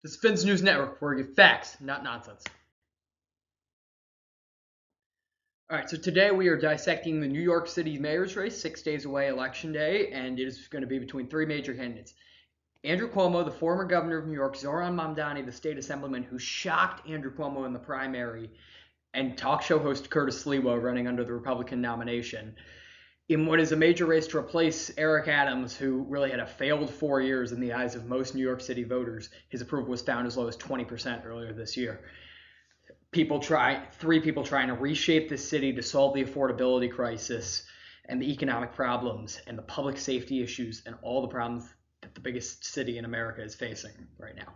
This is Finn's News Network, where we get facts, not nonsense. All right, so today we are dissecting the New York City mayor's race, 6 days away, Election Day, and it is going to be between three major candidates. Andrew Cuomo, the former governor of New York, Zohran Mamdani, the state assemblyman who shocked Andrew Cuomo in the primary, and talk show host Curtis Sliwa running under the Republican nomination in what is a major race to replace Eric Adams, who really had a failed 4 years in the eyes of most New York City voters. His approval was found as low as 20% earlier this year. Three people trying to reshape the city to solve the affordability crisis and the economic problems and the public safety issues and all the problems that the biggest city in America is facing right now.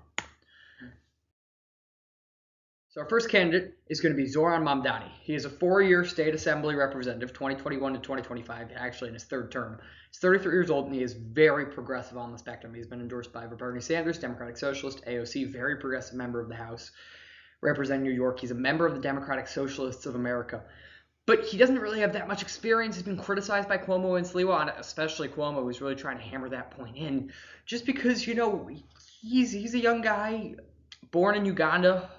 So our first candidate is going to be Zohran Mamdani. He is a 4-year state assembly representative, 2021 to 2025, actually in his third term. He's 33 years old, and he is very progressive on the spectrum. He's been endorsed by Bernie Sanders, Democratic Socialist, AOC, very progressive member of the House, representing New York. He's a member of the Democratic Socialists of America. But he doesn't really have that much experience. He's been criticized by Cuomo and Sliwa, especially Cuomo, who's really trying to hammer that point in. Just because, he's a young guy, born in Uganda.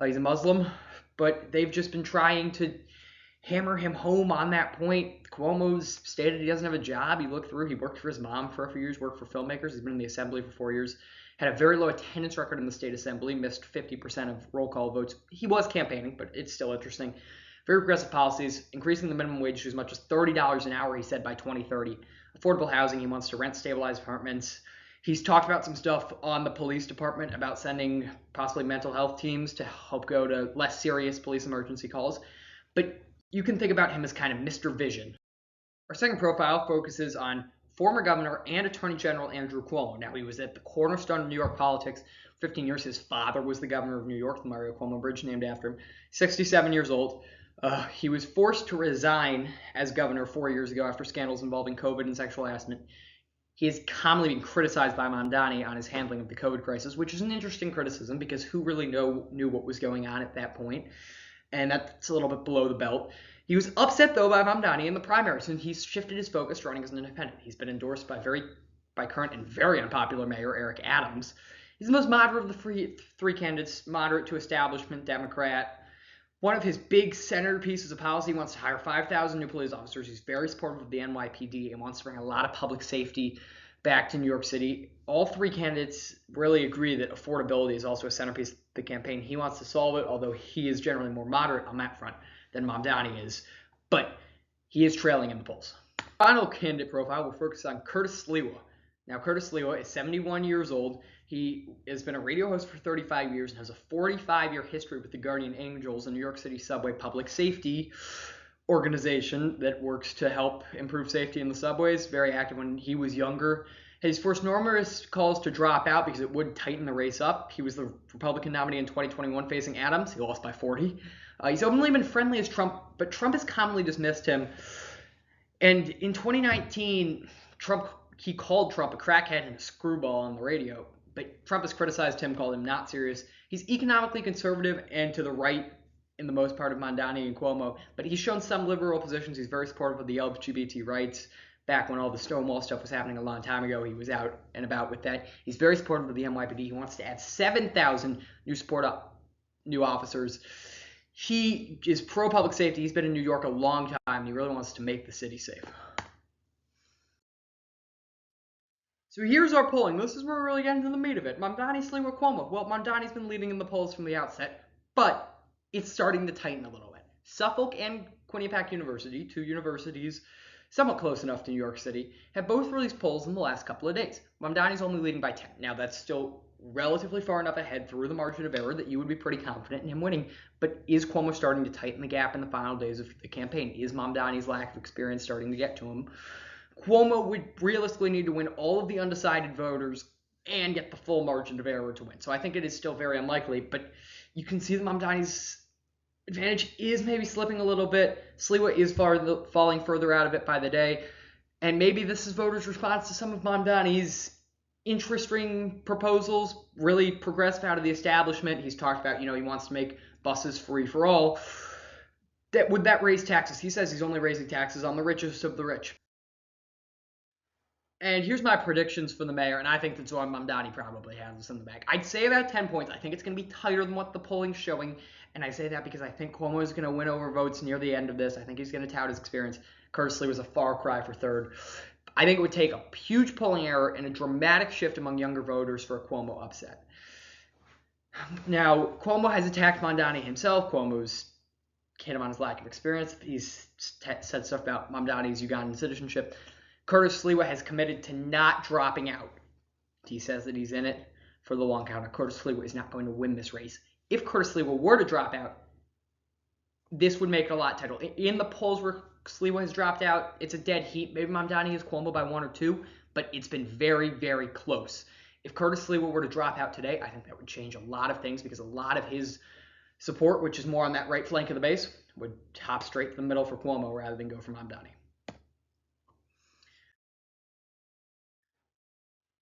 He's a Muslim, but they've just been trying to hammer him home on that point. Cuomo's stated he doesn't have a job. He worked for his mom for a few years, worked for filmmakers. He's been in the assembly for 4 years. Had a very low attendance record in the state assembly, missed 50% of roll call votes. He was campaigning, but it's still interesting. Very progressive policies, increasing the minimum wage to as much as $30 an hour, he said, by 2030. Affordable housing, he wants to rent stabilized apartments. He's talked about some stuff on the police department about sending possibly mental health teams to help go to less serious police emergency calls. But you can think about him as kind of Mr. Vision. Our second profile focuses on former governor and attorney general Andrew Cuomo. Now, he was at the cornerstone of New York politics 15 years. His father was the governor of New York, the Mario Cuomo Bridge named after him. 67 years old. He was forced to resign as governor 4 years ago after scandals involving COVID and sexual harassment. He is commonly being criticized by Mamdani on his handling of the COVID crisis, which is an interesting criticism because who really knew what was going on at that point? And that's a little bit below the belt. He was upset, though, by Mamdani in the primaries, and he's shifted his focus to running as an independent. He's been endorsed by current and very unpopular Mayor Eric Adams. He's the most moderate of the three candidates, moderate to establishment Democrat. One of his big centerpieces of policy, he wants to hire 5,000 new police officers. He's very supportive of the NYPD and wants to bring a lot of public safety back to New York City. All three candidates really agree that affordability is also a centerpiece of the campaign. He wants to solve it, although he is generally more moderate on that front than Mamdani is. But he is trailing in the polls. Final candidate profile will focus on Curtis Sliwa. Now, Curtis Sliwa is 71 years old. He has been a radio host for 35 years and has a 45-year history with the Guardian Angels, a New York City subway public safety organization that works to help improve safety in the subways. Very active when he was younger. He's forced numerous calls to drop out because it would tighten the race up. He was the Republican nominee in 2021 facing Adams. He lost by 40. He's openly been friendly as Trump, but Trump has commonly dismissed him. And in 2019, he called Trump a crackhead and a screwball on the radio. But Trump has criticized him, called him not serious. He's economically conservative and to the right in the most part of Mamdani and Cuomo, but he's shown some liberal positions. He's very supportive of the LGBT rights. Back when all the Stonewall stuff was happening a long time ago, he was out and about with that. He's very supportive of the NYPD. He wants to add 7,000 new officers. He is pro-public safety. He's been in New York a long time, and he really wants to make the city safe. So here's our polling. This is where we're really getting to the meat of it. Mamdani, Sliwa, Cuomo. Well, Mamdani's been leading in the polls from the outset, but it's starting to tighten a little bit. Suffolk and Quinnipiac University, two universities somewhat close enough to New York City, have both released polls in the last couple of days. Mamdani's only leading by 10. Now, that's still relatively far enough ahead through the margin of error that you would be pretty confident in him winning, but is Cuomo starting to tighten the gap in the final days of the campaign? Is Mamdani's lack of experience starting to get to him? Cuomo would realistically need to win all of the undecided voters and get the full margin of error to win. So I think it is still very unlikely, but you can see that Mamdani's advantage is maybe slipping a little bit. Sliwa is falling further out of it by the day, and maybe this is voters' response to some of Mamdani's interesting proposals, really progressive out of the establishment. He's talked about, he wants to make buses free for all. Would that raise taxes? He says he's only raising taxes on the richest of the rich. And here's my predictions for the mayor, and I think that Zoran Mamdani probably has this in the bag. I'd say about 10 points. I think it's going to be tighter than what the polling's showing, and I say that because I think Cuomo is going to win over votes near the end of this. I think he's going to tout his experience. Curtis Lee was a far cry for third. I think it would take a huge polling error and a dramatic shift among younger voters for a Cuomo upset. Now, Cuomo has attacked Mamdani himself. Cuomo's hit him on his lack of experience. He's said stuff about Mamdani's Ugandan citizenship. Curtis Sliwa has committed to not dropping out. He says that he's in it for the long count. Curtis Sliwa is not going to win this race. If Curtis Sliwa were to drop out, this would make it a lot tighter. In the polls where Sliwa has dropped out, it's a dead heat. Maybe Mamdani is Cuomo by 1 or 2, but it's been very, very close. If Curtis Sliwa were to drop out today, I think that would change a lot of things because a lot of his support, which is more on that right flank of the base, would hop straight to the middle for Cuomo rather than go for Mamdani.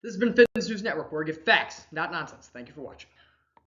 This has been Fitness News Network, where we give facts, not nonsense. Thank you for watching.